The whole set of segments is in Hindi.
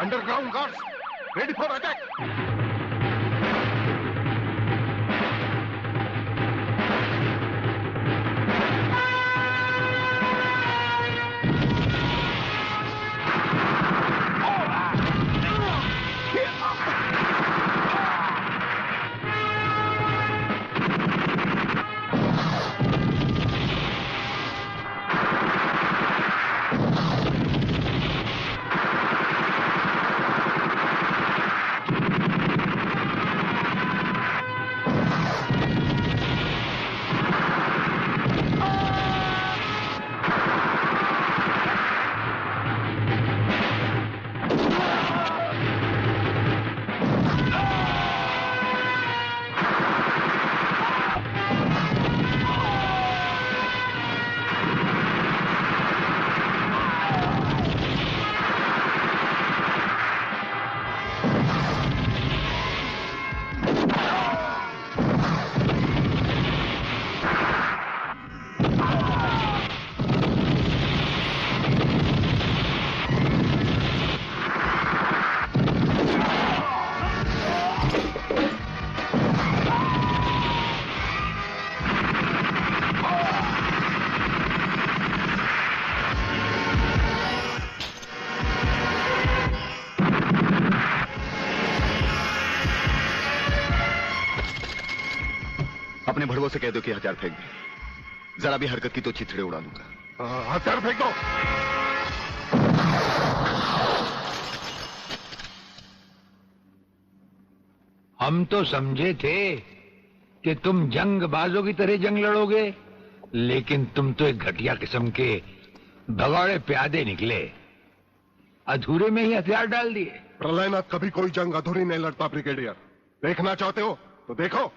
Underground guards ready for attack. अपने भड़वों से कह दो कि हथियार फेंक दे। जरा भी हरकत की तो चिथड़े उड़ा दूंगा। हथियार फेंक दो। हम तो समझे थे कि तुम जंगबाजों की तरह जंग लड़ोगे, लेकिन तुम तो एक घटिया किस्म के भगौड़े प्यादे निकले। अधूरे में ही हथियार डाल दिए। प्रलयनाथ कभी कोई जंग अधूरी नहीं लड़ता ब्रिगेडियर। देखना चाहते हो तो देखो।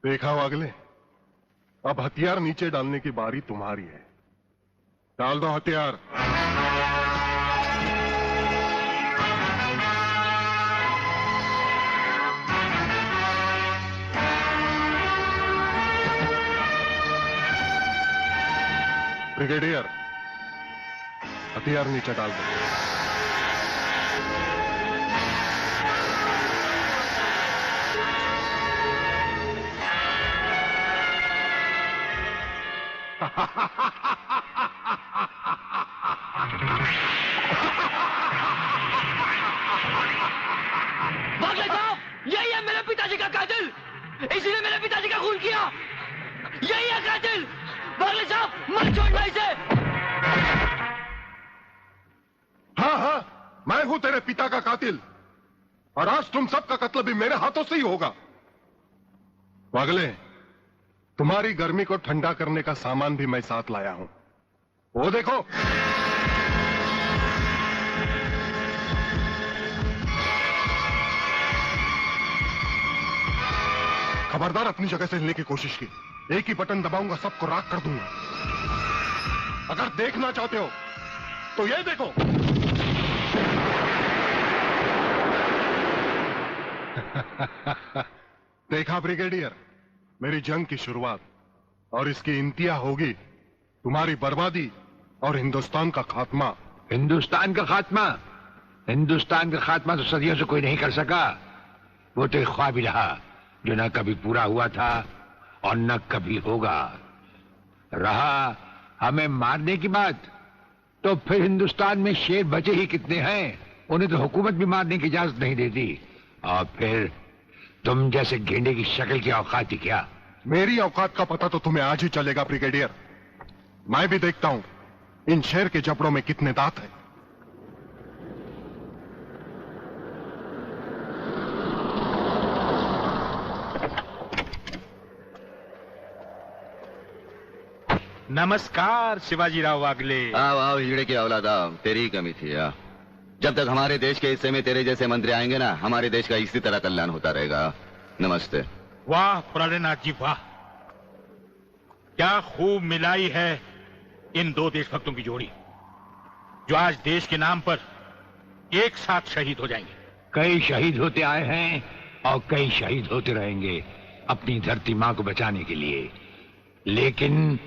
देखा वागले, अब हथियार नीचे डालने की बारी तुम्हारी है। डाल दो हथियार। ब्रिगेडियर, हथियार नीचे डाल दो। बागले साहब, यही है मेरे पिताजी का कातिल। इसीने मेरे पिताजी का खून किया। यही है कातिल। बागले साहब, मत छोड़ना इसे। हाँ हाँ, मैं हूं तेरे पिता का कातिल, और आज तुम सबका कत्ल भी मेरे हाथों से ही होगा। वागले, तुम्हारी गर्मी को ठंडा करने का सामान भी मैं साथ लाया हूं। वो देखो। खबरदार अपनी जगह से हिलने की कोशिश की। एक ही बटन दबाऊंगा, सबको राख कर दूंगा। अगर देखना चाहते हो तो ये देखो। देखा ब्रिगेडियर, मेरी जंग की शुरुआत, और इसकी इंतहा होगी तुम्हारी बर्बादी और हिंदुस्तान का खात्मा। हिंदुस्तान का खात्मा? हिंदुस्तान का खात्मा तो सदियों से कोई नहीं कर सका। वो तो एक ख्वाब ही रहा जो न कभी पूरा हुआ था और न कभी होगा। रहा हमें मारने की बात, तो फिर हिंदुस्तान में शेर बचे ही कितने हैं। उन्हें तो हुकूमत भी मारने की इजाजत नहीं देती। और फिर तुम जैसे गेंडे की शक्ल की औकात ही क्या? मेरी औकात का पता तो तुम्हें आज ही चलेगा ब्रिगेडियर। मैं भी देखता हूं इन शेर के जबड़ों में कितने दांत हैं। नमस्कार शिवाजीराव वागले। आओ आओ हिजड़े की औलाद आओ, तेरी ही कमी थी। जब तक हमारे देश के हिस्से में तेरे जैसे मंत्री आएंगे ना, हमारे देश का इसी तरह कल्याण होता रहेगा। नमस्ते। वाह प्रलयनाथ जी वाह, क्या खूब मिलाई है इन दो देशभक्तों की जोड़ी, जो आज देश के नाम पर एक साथ शहीद हो जाएंगे। कई शहीद होते आए हैं, और कई शहीद होते रहेंगे अपनी धरती माँ को बचाने के लिए। लेकिन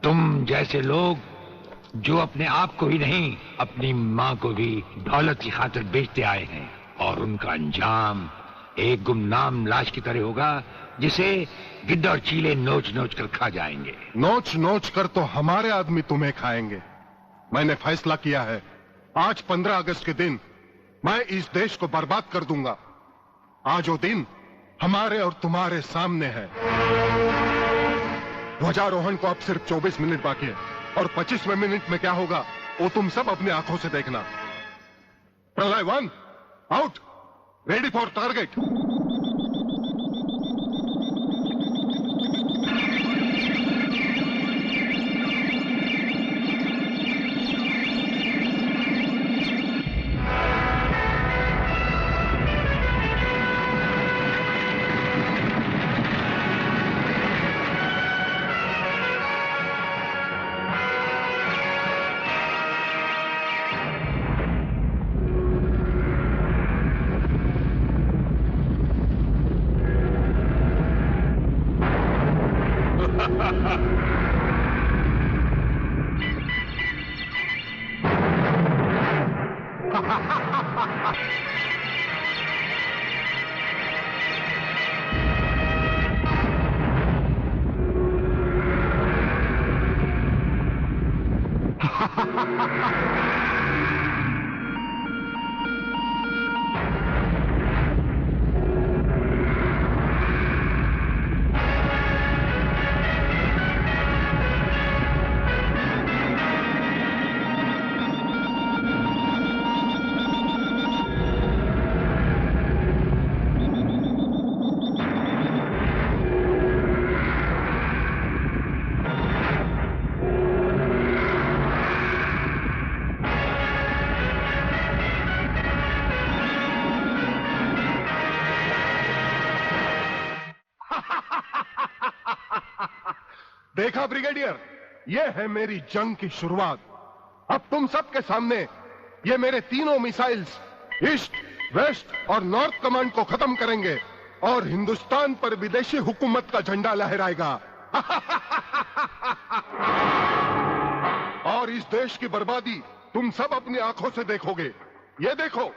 तुम जैसे लोग जो अपने आप को ही नहीं अपनी माँ को भी दौलत की खातिर बेचते आए हैं, और उनका अंजाम एक गुमनाम लाश की तरह होगा जिसे गिद्ध और चीले नोच नोच कर खा जाएंगे। नोच नोच कर तो हमारे आदमी तुम्हें खाएंगे। मैंने फैसला किया है, आज 15 अगस्त के दिन मैं इस देश को बर्बाद कर दूंगा। आज वो दिन हमारे और तुम्हारे सामने है। ध्वजारोहण को अब सिर्फ 24 मिनट बाकी है, और 25वें मिनट में क्या होगा वो तुम सब अपनी आंखों से देखना। प्रलय 1 आउट, रेडी फॉर टारगेट। देखा ब्रिगेडियर, ये है मेरी जंग की शुरुआत। अब तुम सबके सामने ये मेरे तीनों मिसाइल्स ईस्ट, वेस्ट और नॉर्थ कमांड को खत्म करेंगे और हिंदुस्तान पर विदेशी हुकूमत का झंडा लहराएगा। और इस देश की बर्बादी तुम सब अपनी आंखों से देखोगे। ये देखो,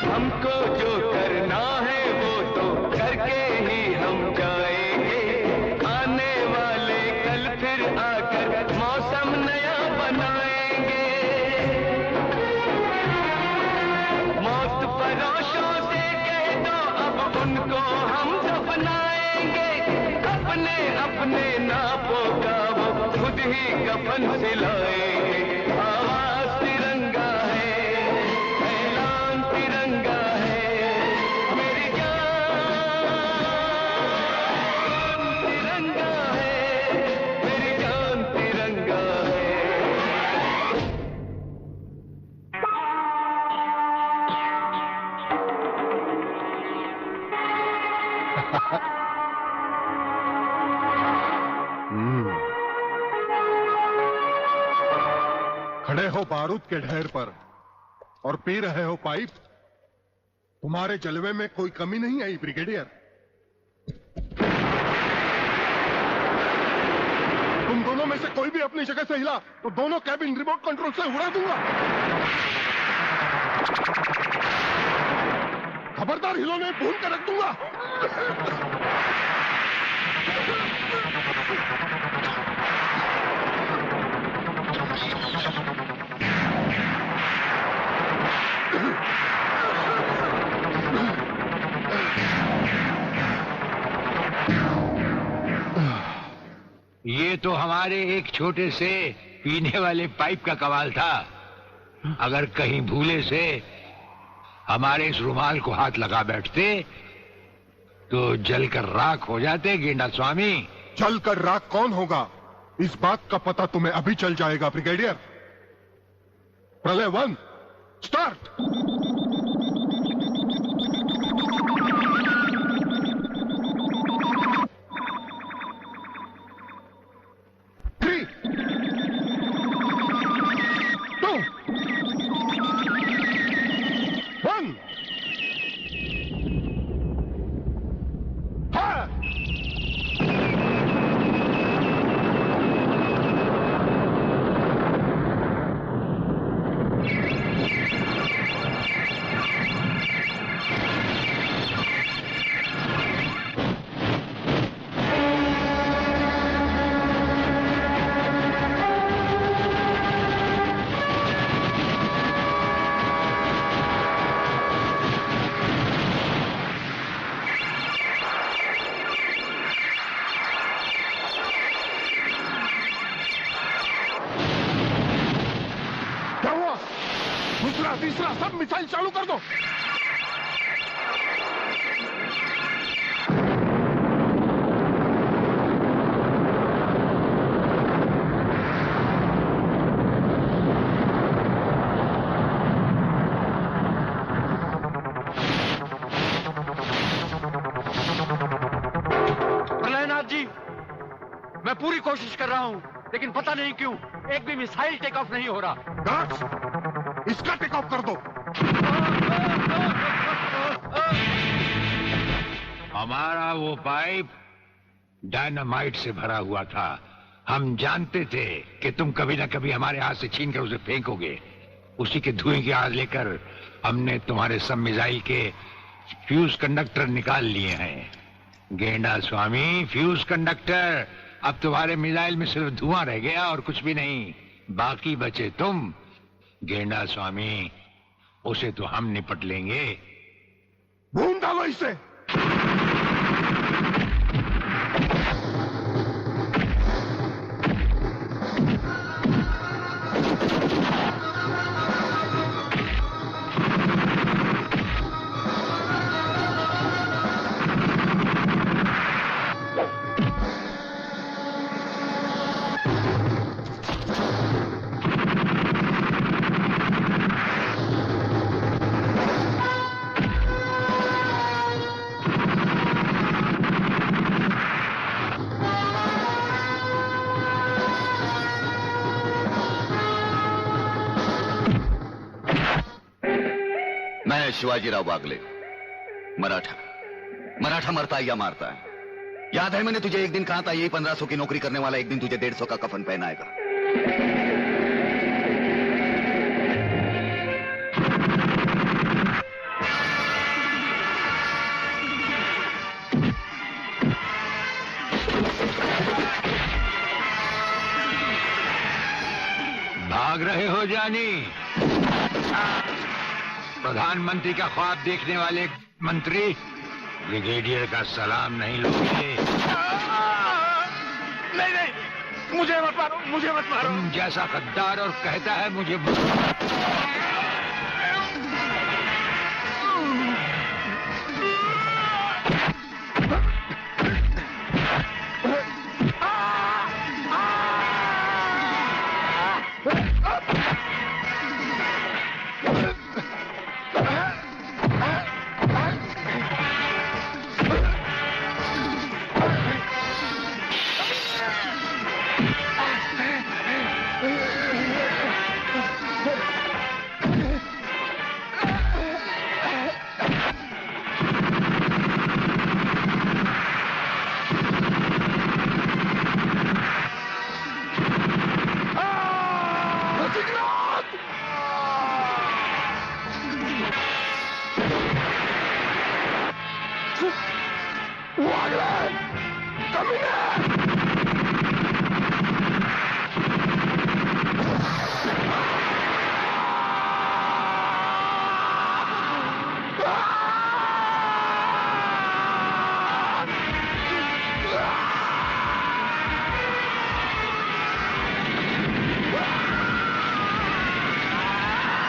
हमको जो करना है वो तो करके ही हम जाएंगे। आने वाले कल फिर आकर मौसम नया बनाएंगे। मौत परोशों से कह दो अब उनको हम दफनाएंगे। अपने अपने नापों का वो खुद ही कफन सिलाएंगे। आवाज तिरंगा है, ऐलान तिरंगा है, मेरी जान तिरंगा है, मेरी जान तिरंगा है। खड़े हो बारूद के ढेर पर और पी रहे हो पाइप। तुम्हारे जलवे में कोई कमी नहीं आई ब्रिगेडियर। तुम दोनों में से कोई भी अपनी जगह से हिला तो दोनों कैबिन रिमोट कंट्रोल से उड़ा दूंगा। खबरदार हिलोने भून कर रख दूंगा। ये तो हमारे एक छोटे से पीने वाले पाइप का कमाल था। अगर कहीं भूले से हमारे इस रुमाल को हाथ लगा बैठते तो जलकर राख हो जाते गेंडा स्वामी। जलकर राख कौन होगा, इस बात का पता तुम्हें अभी चल जाएगा ब्रिगेडियर। प्रलय 1 स्टार्ट। दूसरा तीसरा सब मिसाइल चालू कर दो। प्रलयनाथ जी, मैं पूरी कोशिश कर रहा हूं, लेकिन पता नहीं क्यों एक भी मिसाइल टेक ऑफ नहीं हो रहा। गार्ड्स, इसका टेक ऑफ कर दो। हमारा वो पाइप डायनामाइट से भरा हुआ था। हम जानते थे कि तुम कभी ना कभी हमारे हाथ से छीन कर उसे फेंकोगे। उसी के धुएं की आग लेकर हमने तुम्हारे सब मिसाइल के फ्यूज कंडक्टर निकाल लिए हैं। गेंडा स्वामी, फ्यूज कंडक्टर, अब तुम्हारे मिसाइल में सिर्फ धुआं रह गया और कुछ भी नहीं। बाकी बचे तुम। गेंडा स्वामी, उसे तो हम निपट लेंगे। भून डालो इसे। मैं शिवाजीराव बागले, मराठा मरता है या मारता है। याद है मैंने तुझे एक दिन कहा था, यही 1500 की नौकरी करने वाला एक दिन तुझे 150 का कफन पहनाएगा। भाग रहे हो जानी? प्रधानमंत्री का ख्वाब देखने वाले मंत्री ब्रिगेडियर का सलाम नहीं लोगे? नहीं, मुझे मत मारो, मुझे मत मारो। तुम जैसा गद्दार और कहता है मुझे